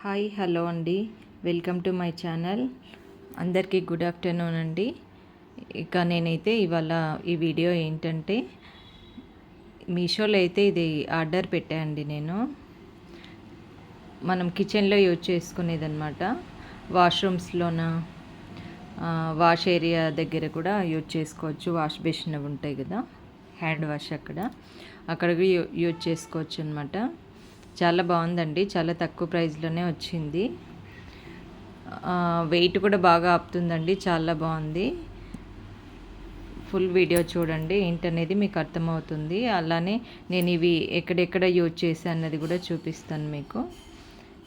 Hi hello అండి, welcome to my channel. అందరికీ good afternoon అండి. ఇక నేనైతే ఇవాళ ఈ వీడియో ఏంటంటే మీషోలో అయితే ఇది ఆర్డర్ పెట్టానండి. నేను మనం కిచెన్లో యూజ్ చేసుకునేది అనమాట. వాష్రూమ్స్లోన వాష్ ఏరియా దగ్గర కూడా యూజ్ చేసుకోవచ్చు. వాష్ బేసిన్ అవి ఉంటాయి కదా, హ్యాండ్ వాష్ అక్కడ యూజ్ చేసుకోవచ్చు అనమాట. చాలా బాగుందండి, చాలా తక్కువ ప్రైస్లోనే వచ్చింది. వెయిట్ కూడా బాగా ఆపుతుందండి, చాలా బాగుంది. ఫుల్ వీడియో చూడండి, ఏంటనేది మీకు అర్థమవుతుంది. అలానే నేను ఇవి ఎక్కడెక్కడ యూజ్ చేశాను అన్నది కూడా చూపిస్తాను మీకు.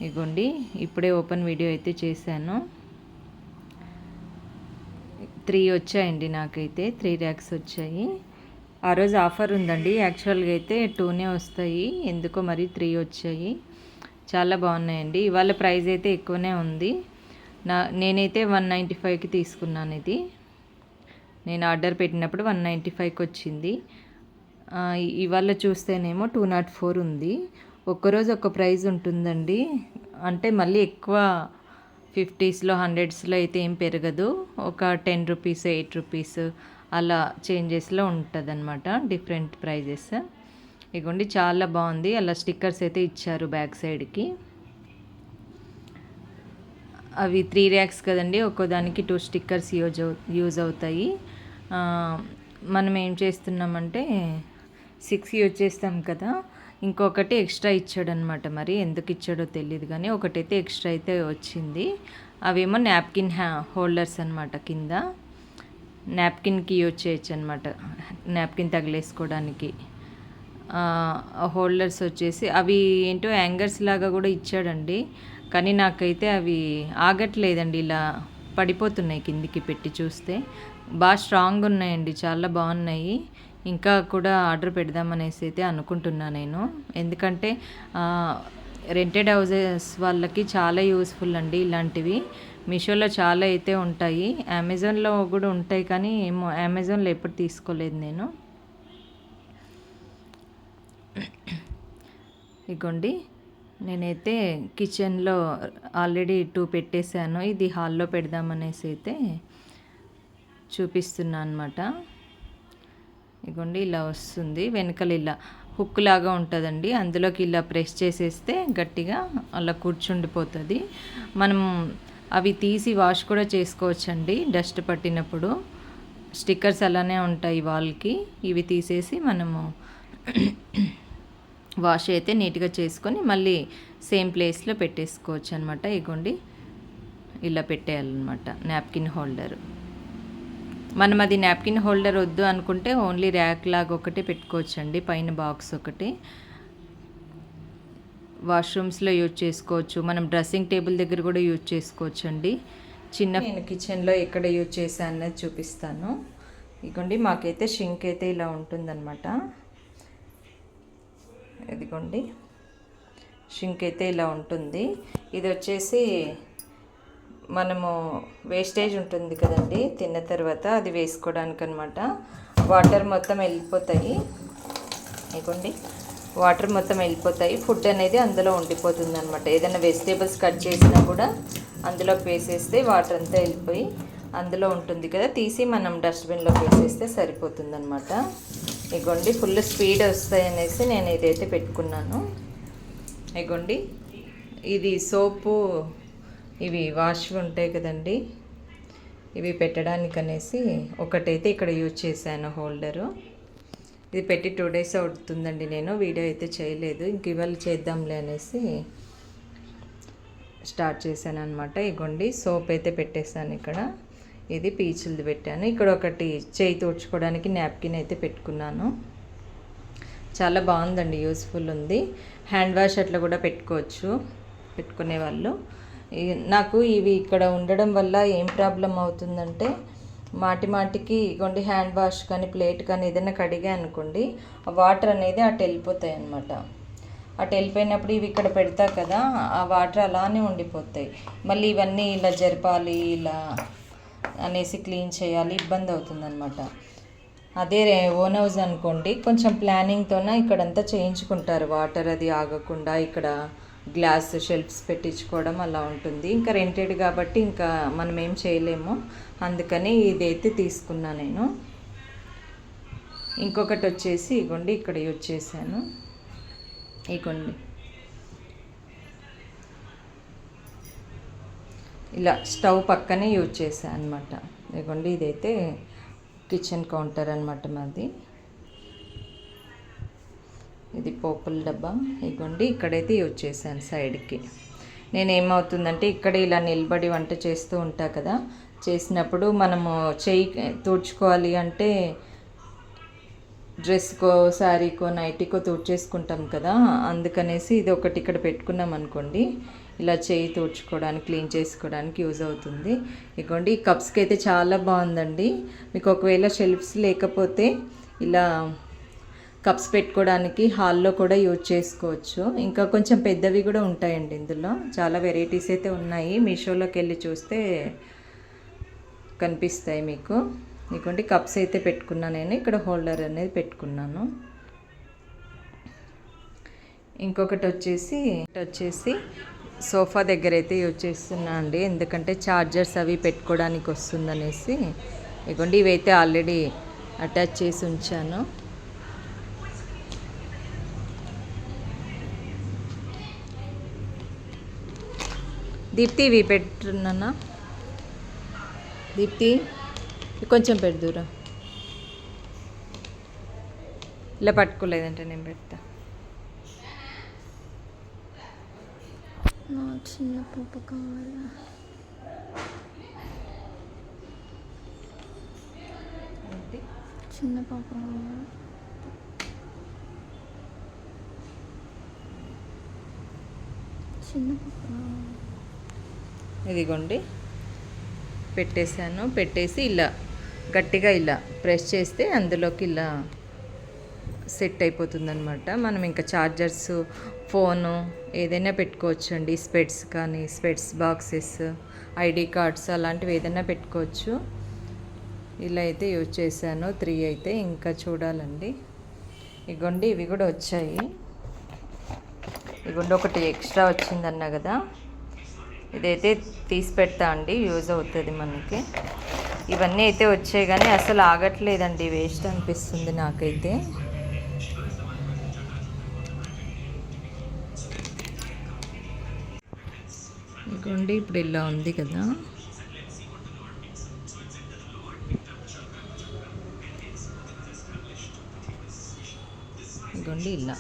ఇగోండి, ఇప్పుడే ఓపెన్ వీడియో అయితే చేశాను. 3 వచ్చాయండి, నాకైతే 3 ర్యాక్స్ వచ్చాయి. ఆ రోజు ఆఫర్ ఉందండి. యాక్చువల్గా అయితే 2నే వస్తాయి, ఎందుకో మరి 3 వచ్చాయి. చాలా బాగున్నాయండి. ఇవాళ ప్రైస్ అయితే ఎక్కువనే ఉంది. నేనైతే 195కి తీసుకున్నాను. ఇది నేను ఆర్డర్ పెట్టినప్పుడు 195కి వచ్చింది. ఇవాళ చూస్తేనేమో 204 ఉంది. ఒక్కరోజు ఒక ప్రైస్ ఉంటుందండి. అంటే మళ్ళీ ఎక్కువ 50స్లో 100స్లో అయితే ఏం పెరగదు. ఒక 10 రూపీస్ 8 రూపీస్ అలా చేంజెస్లో ఉంటుంది అనమాట, డిఫరెంట్ ప్రైజెస్. ఇగోండి, చాలా బాగుంది. అలా స్టిక్కర్స్ అయితే ఇచ్చారు బ్యాక్ సైడ్కి. అవి 3 ర్యాక్స్ కదండి, ఒక్కోదానికి 2 స్టిక్కర్స్ యూజ్ అవుతాయి. మనం ఏం చేస్తున్నామంటే 6 యూజ్ చేస్తాం కదా, ఇంకొకటి ఎక్స్ట్రా ఇచ్చాడనమాట. మరి ఎందుకు ఇచ్చాడో తెలియదు కానీ ఒకటైతే ఎక్స్ట్రా అయితే వచ్చింది. అవేమో నాప్కిన్ హోల్డర్స్ అనమాట. కింద నాప్కిన్కి యూజ్ చేయొచ్చు అనమాట, నాప్కిన్ తగిలేసుకోవడానికి. హోల్డర్స్ వచ్చేసి అవి ఏంటో యాంగర్స్ లాగా కూడా ఇచ్చాడండి. కానీ నాకైతే అవి ఆగట్లేదండి, ఇలా పడిపోతున్నాయి కిందికి పెట్టి చూస్తే. బాగా స్ట్రాంగ్ ఉన్నాయండి, చాలా బాగున్నాయి. ఇంకా కూడా ఆర్డర్ పెడదామనేసి అయితే అనుకుంటున్నా నేను. ఎందుకంటే రెంటెడ్ హౌసెస్ వాళ్ళకి చాలా యూస్ఫుల్ అండి ఇలాంటివి. మీషోలో చాలా అయితే ఉంటాయి, అమెజాన్లో కూడా ఉంటాయి, కానీ ఏమో అమెజాన్లో ఎప్పుడు తీసుకోలేదు నేను. ఇగోండి, నేనైతే కిచెన్లో ఆల్రెడీ 2 పెట్టేశాను. ఇది హాల్లో పెడదామనేసి అయితే చూపిస్తున్నా అనమాట. ఇగోండి, ఇలా వస్తుంది. వెనకాల ఇలా హుక్ లాగా ఉంటుందండి, అందులోకి ఇలా ప్రెస్ చేసేస్తే గట్టిగా అలా కూర్చుండిపోతుంది. మనం అవి తీసి వాష్ కూడా చేసుకోవచ్చండి డస్ట్ పట్టినప్పుడు. స్టిక్కర్స్ అలానే ఉంటాయి వాల్కి. ఇవి తీసేసి మనము వాష్ అయితే నీట్గా చేసుకొని మళ్ళీ సేమ్ ప్లేస్లో పెట్టేసుకోవచ్చు అనమాట. ఇగోండి, ఇలా పెట్టేయాలన్నమాట నాప్కిన్ హోల్డర్. మనం అది నాప్కిన్ హోల్డర్ వద్దు అనుకుంటే ఓన్లీ ర్యాక్ లాగా ఒకటి పెట్టుకోవచ్చండి, పైన బాక్స్ ఒకటి. వాష్రూమ్స్లో యూజ్ చేసుకోవచ్చు, మనం డ్రెస్సింగ్ టేబుల్ దగ్గర కూడా యూజ్ చేసుకోవచ్చు అండి. నేను కిచెన్లో ఎక్కడ యూజ్ చేశాను అన్నది చూపిస్తాను. ఇదిగోండి, మాకైతే షింక్ అయితే ఇలా ఉంటుందన్నమాట. ఇదిగోండి, షింక్ అయితే ఇలా ఉంటుంది. ఇది వచ్చేసి మనము వేస్టేజ్ ఉంటుంది కదండి తిన్న తర్వాత, అది వేసుకోవడానికి అనమాట. వాటర్ మొత్తం వెళ్ళిపోతాయి. ఇదిగోండి, వాటర్ మొత్తం వెళ్ళిపోతాయి. ఫుడ్ అనేది అందులో ఉండిపోతుంది అనమాట. ఏదైనా వెజిటేబుల్స్ కట్ చేసినా కూడా అందులోకి వేసేస్తే వాటర్ అంతా వెళ్ళిపోయి అందులో ఉంటుంది కదా, తీసి మనం డస్ట్బిన్లోకి వేసేస్తే సరిపోతుంది అనమాట. ఇగోండి, ఫుల్ స్పీడ్ వస్తాయి అనేసి నేను ఇదైతే పెట్టుకున్నాను. ఇగోండి, ఇది సోపు, ఇవి వాష్ ఉంటాయి కదండి, ఇవి పెట్టడానికి అనేసి ఒకటైతే ఇక్కడ యూజ్ చేశాను హోల్డరు. ఇది పెట్టి 2 డేస్ అవుతుందండి. నేను వీడియో అయితే చేయలేదు, ఇంక ఇవాళ చేద్దాంలే అనేసి స్టార్ట్ చేశాను అనమాట. ఇగోండి, సోప్ అయితే పెట్టేశాను ఇక్కడ. ఇది పీచులది పెట్టాను. ఇక్కడ ఒకటి చేయి తుడుచుకోవడానికి నాప్కిన్ అయితే పెట్టుకున్నాను. చాలా బాగుందండి, యూస్ఫుల్ ఉంది. హ్యాండ్ వాష్ అట్లా కూడా పెట్టుకోవచ్చు పెట్టుకునే వాళ్ళు. నాకు ఇవి ఇక్కడ ఉండడం వల్ల ఏం ప్రాబ్లం అవుతుందంటే, మాటికి ఇగోండి హ్యాండ్ వాష్ కానీ ప్లేట్ కానీ ఏదైనా కడిగా అనుకోండి, ఆ వాటర్ అనేది అటు వెళ్ళిపోతాయి అన్నమాట. అటు వెళ్ళిపోయినప్పుడు ఇవి ఇక్కడ పెడతా కదా, ఆ వాటర్ అలానే ఉండిపోతాయి. మళ్ళీ ఇవన్నీ ఇలా జరపాలి, ఇలా అనేసి క్లీన్ చేయాలి, ఇబ్బంది అవుతుందన్నమాట. అదే ఓన్ హౌస్ అనుకోండి, కొంచెం ప్లానింగ్తోనే ఇక్కడంతా చేయించుకుంటారు, వాటర్ అది ఆగకుండా ఇక్కడ గ్లాస్ షెల్ఫ్స్ పెట్టించుకోవడం అలా ఉంటుంది. ఇంకా రెంటెడ్ కాబట్టి ఇంకా మనం ఏం చేయలేము, అందుకని ఇదైతే తీసుకున్నా నేను. ఇంకొకటి వచ్చేసి ఇగోండి ఇక్కడ యూజ్ చేశాను. ఇగోండి ఇలా స్టవ్ పక్కనే యూజ్ చేశాను అనమాట. ఇగోండి ఇదైతే కిచెన్ కౌంటర్ అనమాట మాది. ఇది పోపుల డబ్బా. ఇగోండి ఇక్కడైతే యూజ్ చేశాను సైడ్కి. నేనేమవుతుందంటే ఇక్కడ ఇలా నిలబడి వంట చేస్తూ ఉంటా కదా, చేసినప్పుడు మనము చెయ్యి తుడుచుకోవాలి అంటే డ్రెస్కో శారీకో నైటీకో తుడిచేసుకుంటాం కదా, అందుకనేసి ఇది ఒకటి ఇక్కడ పెట్టుకున్నాం అనుకోండి, ఇలా చేయి తుడుచుకోవడానికి క్లీన్ చేసుకోవడానికి యూజ్ అవుతుంది. ఇదిగోండి ఈ కప్స్కి అయితే చాలా బాగుందండి. మీకు ఒకవేళ షెల్ఫ్స్ లేకపోతే ఇలా కప్స్ పెట్టుకోవడానికి హాల్లో కూడా యూజ్ చేసుకోవచ్చు. ఇంకా కొంచెం పెద్దవి కూడా ఉంటాయండి ఇందులో, చాలా వెరైటీస్ అయితే ఉన్నాయి. మీషోలోకి వెళ్ళి చూస్తే కనిపిస్తాయి మీకు. ఇదిగోండి కప్స్ అయితే పెట్టుకున్నాను నేను, ఇక్కడ హోల్డర్ అనేది పెట్టుకున్నాను. ఇంకొకటి వచ్చేసి సోఫా దగ్గర అయితే యూజ్ చేస్తున్నా అండి, ఎందుకంటే ఛార్జర్స్ అవి పెట్టుకోవడానికి వస్తుందనేసి. ఇదిగోండి ఇవైతే ఆల్రెడీ అటాచ్ చేసి ఉంచాను. దీప్తి ఇవి పెట్టున్నానా, దీప్తి కొంచెం పెడుదురా, ఇలా పట్టుకోలేదంటే నేను పెడతా. చిన్న పాప కావాలా, చిన్న పాప కావాలా, చిన్న పాప కావాలా. ఇదిగోండి పెట్టేశాను. పెట్టేసి ఇలా గట్టిగా ఇలా ప్రెస్ చేస్తే అందులోకి ఇలా సెట్ అయిపోతుంది అనమాట. మనం ఇంకా ఛార్జర్స్, ఫోను ఏదైనా పెట్టుకోవచ్చు అండి. స్పెట్స్ కానీ, స్పెట్స్ బాక్సెస్, ఐడి కార్డ్స్ అలాంటివి ఏదైనా పెట్టుకోవచ్చు. ఇలా అయితే యూజ్ చేశాను 3 అయితే, ఇంకా చూడాలండి. ఇగోండి ఇవి కూడా వచ్చాయి. ఇగోండి ఒకటి ఎక్స్ట్రా వచ్చిందన్నా కదా, ఇదైతే తీసి పెడతా అండి, యూజ్ అవుతుంది మనకి. ఇవన్నీ అయితే వచ్చాయి కానీ అసలు ఆగట్లేదండి, వేస్ట్ అనిపిస్తుంది నాకైతే. ఇదిగోండి ఇప్పుడు ఇలా ఉంది కదా, ఇదిగోండి ఇలా,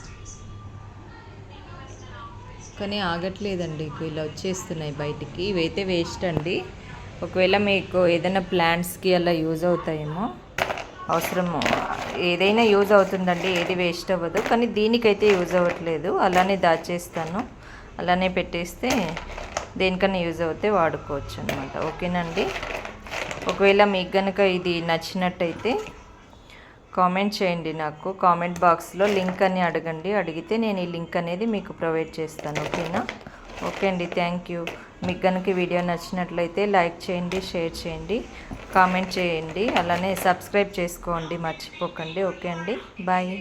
కానీ ఆగట్లేదండి, ఇలా వచ్చేస్తున్నాయి బయటికి. ఇవైతే వేస్ట్ అండి. ఒకవేళ మీకు ఏదైనా ప్లాంట్స్కి అలా యూజ్ అవుతాయేమో, అవసరము ఏదైనా యూజ్ అవుతుందండి, ఏది వేస్ట్ అవ్వదు. కానీ దీనికైతే యూజ్ అవ్వట్లేదు, అలానే దాచేస్తాను, అలానే పెట్టేస్తే దేనికన్నా యూజ్ అవుతే వాడుకోవచ్చు అనమాట. ఓకేనండి. ఒకవేళ మీకు కనుక ఇది నచ్చినట్టయితే కామెంట్ చేయండి, నాకు కామెంట్ బాక్స్లో లింక్ అని అడగండి, అడిగితే నేను ఈ లింక్ అనేది మీకు ప్రొవైడ్ చేస్తాను. ఓకేనా? ఓకే అండి, థ్యాంక్ యూ. మీకు కనుక వీడియో నచ్చినట్లయితే లైక్ చేయండి, షేర్ చేయండి, కామెంట్ చేయండి, అలానే సబ్స్క్రైబ్ చేసుకోండి మర్చిపోకండి. ఓకే అండి, బాయ్.